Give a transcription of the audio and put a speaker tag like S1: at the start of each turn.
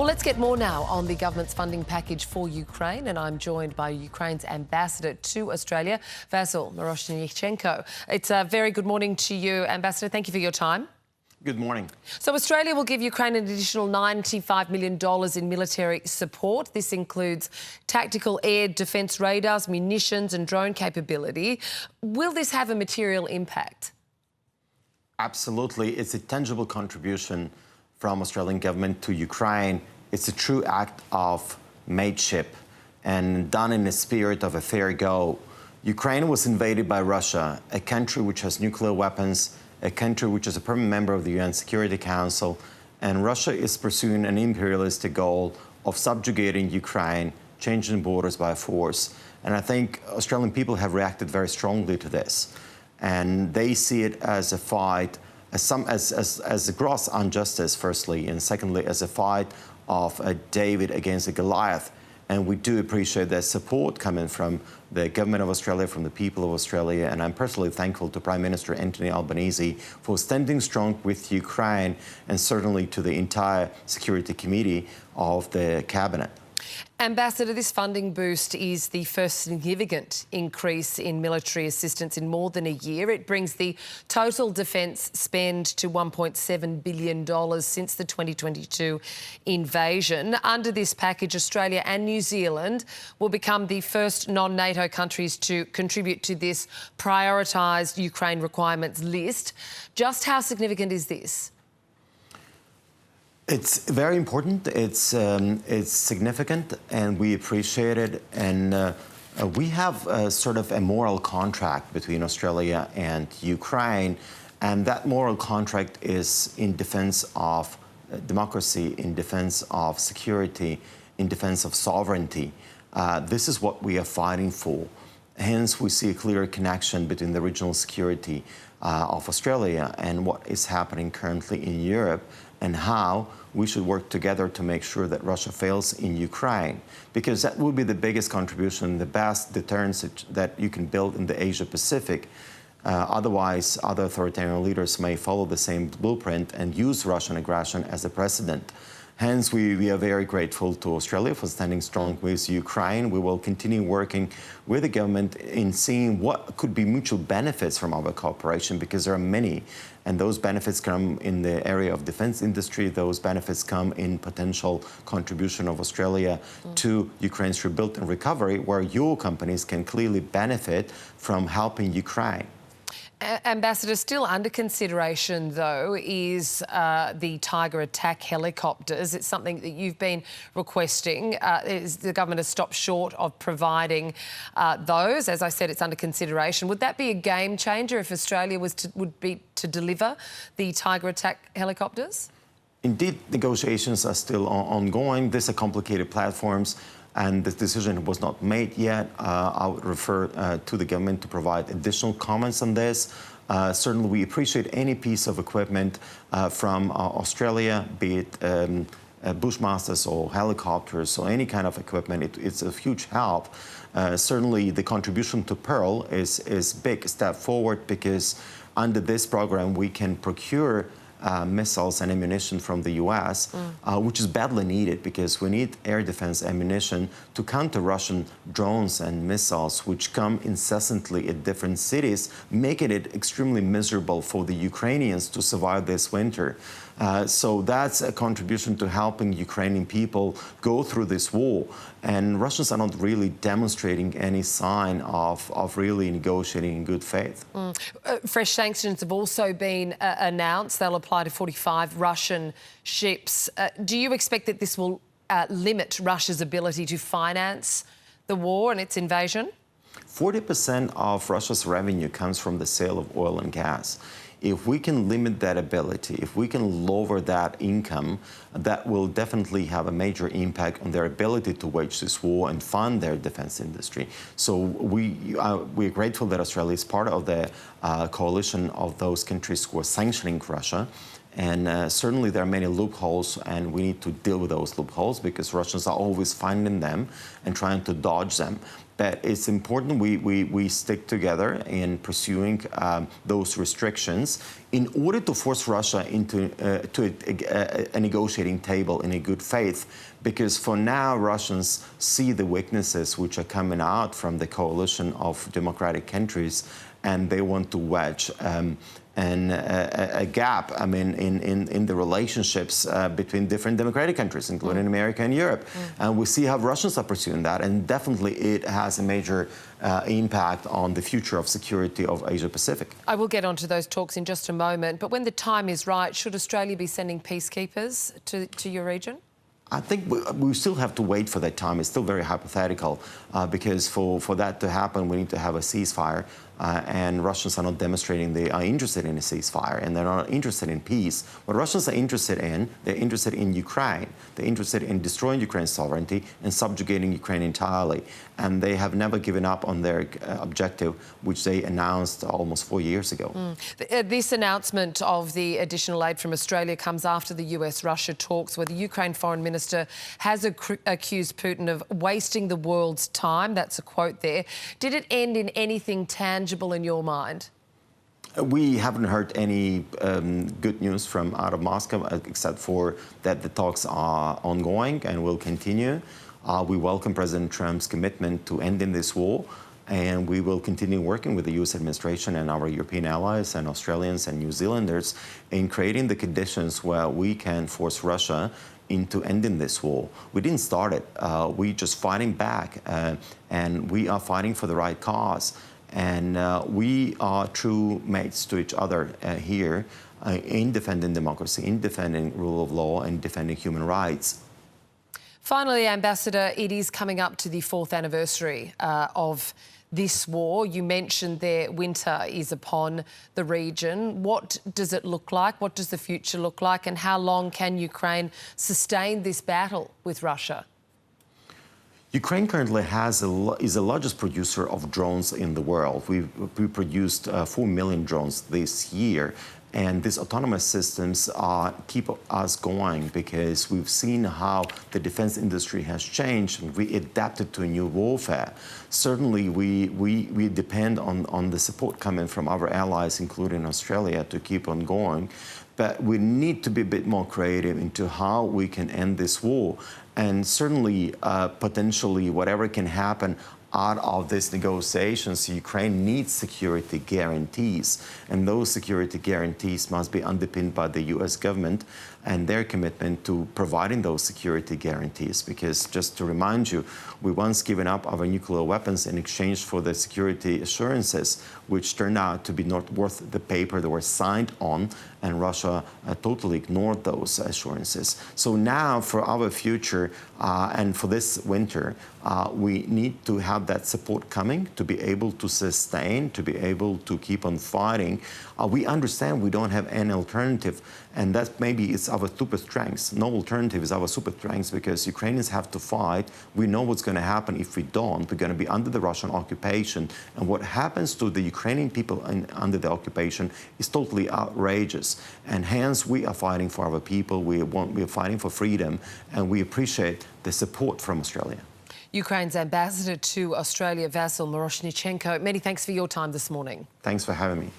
S1: Well, let's get more now on the government's funding package for Ukraine, and I'm joined by Ukraine's ambassador to Australia, Vasyl Myroshnychenko. It's a very good morning to you, Ambassador. Thank you for your time.
S2: Good morning.
S1: So Australia will give Ukraine an additional $95 million in military support. This includes tactical air defence radars, munitions and drone capability. Will this have a material impact?
S2: Absolutely. It's a tangible contribution from Australian government to Ukraine. It's a true act of mateship and done in the spirit of a fair go. Ukraine was invaded by Russia, a country which has nuclear weapons, a country which is a permanent member of the UN Security Council, and Russia is pursuing an imperialistic goal of subjugating Ukraine, changing borders by force. And I think Australian people have reacted very strongly to this. And they see it as a fight, as a gross injustice, firstly, and secondly, as a fight of a David against a Goliath. And we do appreciate that support coming from the government of Australia, from the people of Australia. And I'm personally thankful to Prime Minister Anthony Albanese for standing strong with Ukraine, and certainly to the entire Security Committee of the Cabinet.
S1: Ambassador, this funding boost is the first significant increase in military assistance in more than a year. It brings the total defence spend to $1.7 billion since the 2022 invasion. Under this package, Australia and New Zealand will become the first non-NATO countries to contribute to this prioritised Ukraine requirements list. Just how significant is this?
S2: It's very important. It's significant, and we appreciate it. And we have sort of a moral contract between Australia and Ukraine, and that moral contract is in defense of democracy, in defense of security, in defense of sovereignty. This is what we are fighting for. Hence, we see a clear connection between the regional security of Australia and what is happening currently in Europe, and how we should work together to make sure that Russia fails in Ukraine, because that will be the biggest contribution, the best deterrence that you can build in the Asia-Pacific. Otherwise, other authoritarian leaders may follow the same blueprint and use Russian aggression as a precedent. Hence, we are very grateful to Australia for standing strong with Ukraine. We will continue working with the government in seeing what could be mutual benefits from our cooperation, because there are many. And those benefits come in the area of defense industry. Those benefits come in potential contribution of Australia to Ukraine's rebuild and recovery, where your companies can clearly benefit from helping Ukraine.
S1: Ambassador, still under consideration, though, is the Tiger attack helicopters. It's something that you've been requesting. The government has stopped short of providing those. As I said, it's under consideration. Would that be a game changer if Australia would be to deliver the Tiger attack helicopters?
S2: Indeed, negotiations are still ongoing. These are complicated platforms, and the decision was not made yet. I would refer to the government to provide additional comments on this. Certainly, we appreciate any piece of equipment from Australia, be it Bushmasters or helicopters or any kind of equipment. It's a huge help. Certainly, the contribution to Pearl is a big step forward, because under this program, we can procure missiles and ammunition from the US, which is badly needed, because we need air defense ammunition to counter Russian drones and missiles, which come incessantly at different cities, making it extremely miserable for the Ukrainians to survive this winter. So that's a contribution to helping Ukrainian people go through this war. And Russians are not really demonstrating any sign of really negotiating in good faith.
S1: Fresh sanctions have also been announced. They'll apply to 45 Russian ships. Do you expect that this will limit Russia's ability to finance the war and its invasion?
S2: 40% of Russia's revenue comes from the sale of oil and gas. If we can limit that ability, if we can lower that income, that will definitely have a major impact on their ability to wage this war and fund their defense industry. So we're grateful that Australia is part of the coalition of those countries who are sanctioning Russia. And certainly there are many loopholes, and we need to deal with those loopholes because Russians are always finding them and trying to dodge them. But it's important we stick together in pursuing those restrictions in order to force Russia into a negotiating table in a good faith. Because for now, Russians see the weaknesses which are coming out from the coalition of democratic countries, and they want to wedge a gap, I mean, in the relationships between different democratic countries, including America and Europe. And we see how Russians are pursuing that, and definitely it has a major impact on the future of security of Asia-Pacific.
S1: I will get onto those talks in just a moment, but when the time is right, should Australia be sending peacekeepers to your region?
S2: I think we still have to wait for that time. It's still very hypothetical because for that to happen, we need to have a ceasefire. And Russians are not demonstrating they are interested in a ceasefire, and they're not interested in peace. What Russians are interested in, they're interested in Ukraine. They're interested in destroying Ukraine's sovereignty and subjugating Ukraine entirely. And they have never given up on their objective, which they announced almost 4 years ago.
S1: This announcement of the additional aid from Australia comes after the US-Russia talks, where the Ukraine Foreign Minister has accused Putin of wasting the world's time. That's a quote there. Did it end in anything tangible in your mind?
S2: We haven't heard any good news from out of Moscow, except for that the talks are ongoing and will continue. We welcome President Trump's commitment to ending this war, and we will continue working with the U.S. administration and our European allies and Australians and New Zealanders in creating the conditions where we can force Russia into ending this war. We didn't start it. We're just fighting back, and we are fighting for the right cause. And we are true mates to each other here in defending democracy, in defending rule of law, and defending human rights.
S1: Finally, Ambassador, it is coming up to the 4th anniversary of this war. You mentioned there winter is upon the region. What does it look like? What does the future look like? And how long can Ukraine sustain this battle with Russia?
S2: Ukraine currently is the largest producer of drones in the world. We produced 4 million drones this year. And these autonomous systems keep us going because we've seen how the defense industry has changed and we adapted to a new warfare. Certainly, we depend on the support coming from our allies, including Australia, to keep on going. But we need to be a bit more creative into how we can end this war. And certainly, potentially, whatever can happen out of these negotiations, Ukraine needs security guarantees. And those security guarantees must be underpinned by the U.S. government and their commitment to providing those security guarantees. Because just to remind you, we once given up our nuclear weapons in exchange for the security assurances, which turned out to be not worth the paper they were signed on, and Russia totally ignored those assurances. So now for our future and for this winter, we need to have that support coming to be able to sustain, to be able to keep on fighting. We understand we don't have any alternative, and that maybe it's our super strengths. No alternative is our super strengths because Ukrainians have to fight. We know what's going to happen if we don't. We're going to be under the Russian occupation, and what happens to the Ukrainian people under the occupation is totally outrageous. And hence, we are fighting for our people. We are fighting for freedom, and we appreciate the support from Australia.
S1: Ukraine's ambassador to Australia, Vasyl Myroshnychenko, many thanks for your time this morning.
S2: Thanks for having me.